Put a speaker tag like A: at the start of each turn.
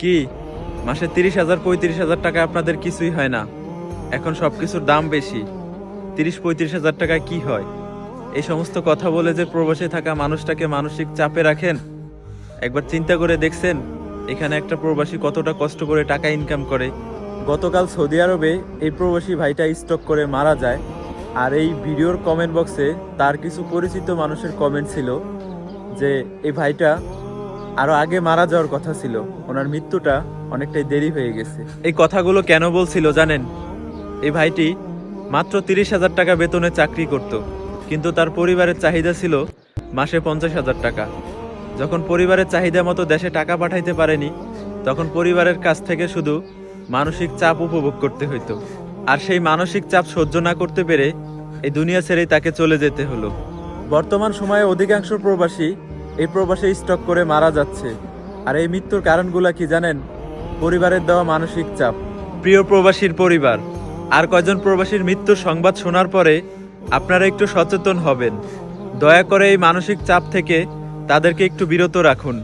A: কি মাসে 30,000 35,000 টাকা আপনাদের কিছুই হয় না? এখন সবকিছুর দাম বেশি। 30-35,000 টাকায় কি হয়? এই সমস্ত কথা বলে যে প্রবাসে থাকা মানুষটাকে মানসিক চাপে রাখেন, একবার চিন্তা করে দেখছেন এখানে একটা প্রবাসী কতটা কষ্ট করে টাকা ইনকাম করে? গতকাল সৌদি আরবে এই প্রবাসী ভাইটা স্ট্রোক করে মারা যায়। আর এই ভিডিওর কমেন্ট বক্সে তার কিছু পরিচিত মানুষের কমেন্ট ছিল যে এই ভাইটা আরো আগে মারা যাওয়ার কথা ছিল, ওনার মৃত্যুটা অনেকটাই দেরি হয়ে গেছে। এই কথাগুলো কেন বলছিল জানেন? এই ভাইটি মাত্র 30,000 টাকা বেতনে চাকরি করত, কিন্তু তার পরিবারের চাহিদা ছিল মাসে 50,000 টাকা। যখন পরিবারের চাহিদা মতো দেশে টাকা পাঠাইতে পারেনি, তখন পরিবারের কাছ থেকে শুধু মানসিক চাপ উপভোগ করতে হইতো। আর সেই মানসিক চাপ সহ্য না করতে পেরে এই দুনিয়া ছেড়েই তাকে চলে যেতে হলো। বর্তমান সময়ে অধিকাংশ প্রবাসী এই প্রবাসে স্টক করে মারা যাচ্ছে। আর এই মৃত্যুর কারণগুলা কি জানেন? পরিবারের দেওয়া মানসিক চাপ। প্রিয় প্রবাসীর পরিবার, আর কয়জন প্রবাসীর মৃত্যুর সংবাদ শোনার পরে আপনারা একটু সচেতন হবেন। দয়া করে এই মানসিক চাপ থেকে তাদেরকে একটু বিরত রাখুন।